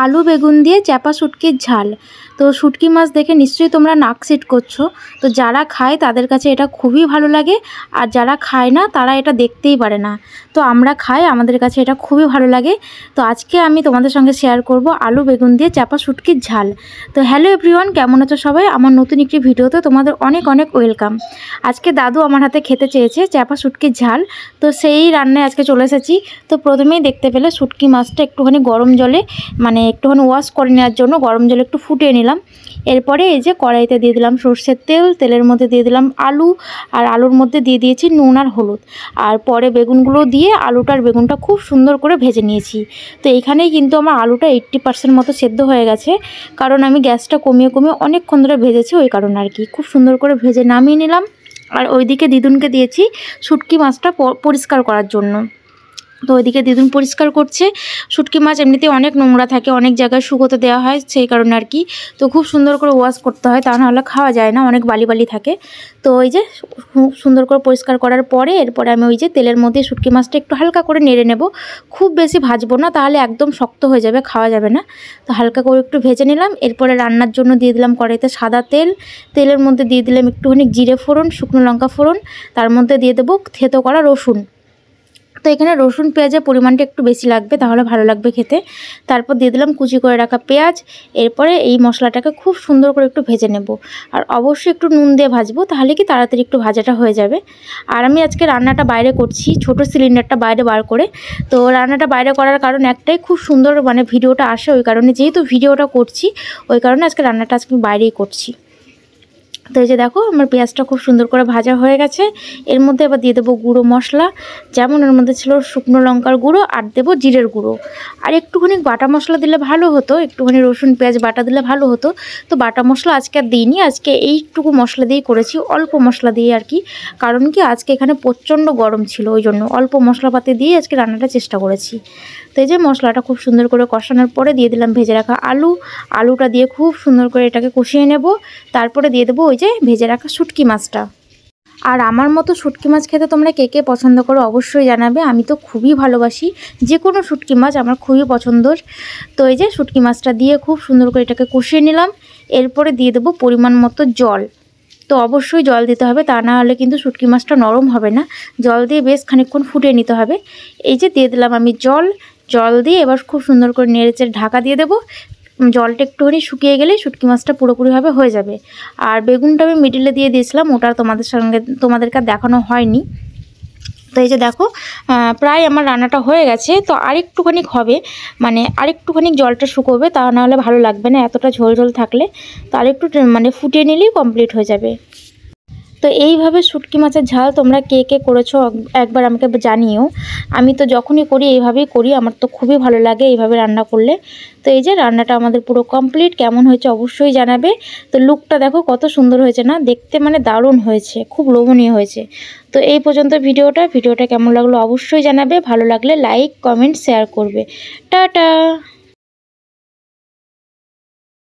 আলু বেগুন দিয়ে চাপা শুটকির ঝাল। তো শুটকি মাছ দেখে নিশ্চয়ই তোমরা নাক সিট করছো। তো যারা খায় তাদের কাছে এটা খুবই ভালো লাগে, আর যারা খায় না তারা এটা দেখতেই পারে না। তো আমরা খাই, আমাদের কাছে এটা খুবই ভালো লাগে। তো আজকে আমি তোমাদের সঙ্গে শেয়ার করব আলু বেগুন দিয়ে চাপা শুটকির ঝাল। তো হ্যালো এভরিওয়ান, কেমন আছো সবাই? আমার নতুন একটি ভিডিওতে তোমাদের অনেক অনেক ওয়েলকাম। আজকে দাদু আমার হাতে খেতে চেয়েছে চাপা শুটকির ঝাল, তো সেই রান্নায় আজকে চলে এসেছি। তো প্রথমেই দেখতে পেলে শুটকি মাছটা একটুখানি গরম জলে একটুখানি ওয়াশ করে নেওয়ার জন্য গরম জলে একটু ফুটিয়ে নিলাম। এরপরে এই যে কড়াইতে দিয়ে দিলাম সর্ষের তেল, তেলের মধ্যে দিয়ে দিলাম আলু, আর আলুর মধ্যে দিয়ে দিয়েছি নুন আর হলুদ। আর পরে বেগুনগুলো দিয়ে আলুটার বেগুনটা খুব সুন্দর করে ভেজে নিয়েছি। তো এইখানেই কিন্তু আমার আলুটা 80% মতো সেদ্ধ হয়ে গেছে, কারণ আমি গ্যাসটা কমিয়ে কমিয়ে অনেকক্ষণ ধরে ভেজেছি, ওই কারণে আর কি। খুব সুন্দর করে ভেজে নামিয়ে নিলাম। আর ওইদিকে দিদুনকে দিয়েছি শুটকি মাছটা পরিষ্কার করার জন্য। তো ওইদিকে দিদুন পরিষ্কার করছে। শুটকি মাছ এমনিতেই অনেক নোংরা থাকে, অনেক জায়গায় শুকোতে দেওয়া হয়, সেই কারণে আর কি। তো খুব সুন্দর করে ওয়াশ করতে হয়, তা নাহলে খাওয়া যায় না, অনেক বালি বালি থাকে। তো ওই যে সুন্দর করে পরিষ্কার করার পরে এরপরে আমি ওই যে তেলের মধ্যে শুটকি মাছটা একটু হালকা করে নেড়ে নেব। খুব বেশি ভাজবো না, তাহলে একদম শক্ত হয়ে যাবে, খাওয়া যাবে না। তো হালকা করে একটু ভেজে নিলাম। এরপরে রান্নার জন্য দিয়ে দিলাম কড়াইতে সাদা তেল। তেলের মধ্যে দিয়ে দিলাম একটুখানি জিরে ফোড়ন, শুকনো লঙ্কা ফোড়ন, তার মধ্যে দিয়ে দেবো থেতো করা রসুন। তো এখানে রসুন পেঁয়াজের পরিমাণটা একটু বেশি লাগবে, তাহলে ভালো লাগবে খেতে। তারপর দিয়ে দিলাম কুচি করে রাখা পেঁয়াজ। এরপরে এই মশলাটাকে খুব সুন্দর করে একটু ভেজে নেব, আর অবশ্যই একটু নুন দিয়ে ভাজবো, তাহলে কি তাড়াতাড়ি একটু ভাজাটা হয়ে যাবে। আর আমি আজকে রান্নাটা বাইরে করছি, ছোট সিলিন্ডারটা বাইরে বার করে। তো রান্নাটা বাইরে করার কারণ একটাই, খুব সুন্দর ভিডিওটা আসে, ওই কারণে। যেহেতু ভিডিওটা করছি ওই কারণে আজকে রান্নাটা বাইরেই করছি। তো এই যে দেখো আমার পেঁয়াজটা খুব সুন্দর করে ভাজা হয়ে গেছে। এর মধ্যে এবার দিয়ে দেবো গুঁড়ো মশলা, যেমন এর মধ্যে ছিল শুকনো লঙ্কার গুঁড়ো, আর দেবো জিরের গুঁড়ো। আর একটুখানি বাটা মশলা দিলে ভালো হতো, একটুখানি রসুন পেঁয়াজ বাটা দিলে ভালো হতো। তো বাটা মশলা আজকে আর দিইনি, আজকে এইটুকু মশলা দিয়েই করেছি, অল্প মশলা দিয়ে আর কি। কারণ কি আজকে এখানে প্রচণ্ড গরম ছিল, ওই জন্য অল্প মশলাপাতি দিয়ে আজকে রান্নাটা চেষ্টা করেছি। তো এই যে মশলাটা খুব সুন্দর করে কষানোর পরে দিয়ে দিলাম ভেজে রাখা আলুটা দিয়ে খুব সুন্দর করে এটাকে কষিয়ে নেব। তারপরে দিয়ে দেবো ওই যে ভেজে রাখা শুটকি মাছটা। আর আমার মতো শুটকি মাছ খেতে তোমরা কে কে পছন্দ করো অবশ্যই জানাবে। আমি তো খুবই ভালোবাসি, যে কোনো শুটকি মাছ আমার খুবই পছন্দর। তো এই যে শুটকি মাছটা দিয়ে খুব সুন্দর করে এটাকে কষিয়ে নিলাম। এরপরে দিয়ে দেবো পরিমাণ মতো জল। তো অবশ্যই জল দিতে হবে, তা না হলে কিন্তু শুটকি মাছটা নরম হবে না। জল দিয়ে বেশ খানিকক্ষণ ফুটিয়ে নিতে হবে। এই যে দিয়ে দিলাম আমি জল দিয়ে এবার খুব সুন্দর করে নেড়েচেড়ে ঢাকা দিয়ে দেবো। জলটা একটুখানি শুকিয়ে গেলেই শুটকি মাছটা পুরোপুরিভাবে হয়ে যাবে। আর বেগুনটা আমি মিডিলে দিয়ে দিয়েছিলাম, ওটা তোমাদেরকে দেখানো হয়নি। তো এই যে দেখো প্রায় আমার রান্নাটা হয়ে গেছে। তো আরেকটুখানি হবে, আরেকটুখানি জলটা শুকোবে, তা না হলে ভালো লাগবে না এতটা ঝোল ঝোল থাকলে। তো আরেকটু ফুটিয়ে নিলেই কমপ্লিট হয়ে যাবে। তো এইভাবে শুটকি মাছের ঝাল তোমরা কে কে করেছো একবার আমাকে জানিও। আমি তো যখনই করি এইভাবেই করি, আমার তো খুবই ভালো লাগে এইভাবে রান্না করলে। তো এই যে রান্নাটা আমাদের পুরো কমপ্লিট, কেমন হয়েছে অবশ্যই জানাবে। তো লুকটা দেখো কত সুন্দর হয়েছে না দেখতে, দারুণ হয়েছে, খুব লোভনীয় হয়েছে। তো এই পর্যন্ত ভিডিওটা কেমন লাগলো অবশ্যই জানাবে। ভালো লাগলে লাইক কমেন্ট শেয়ার করবে। টাটা।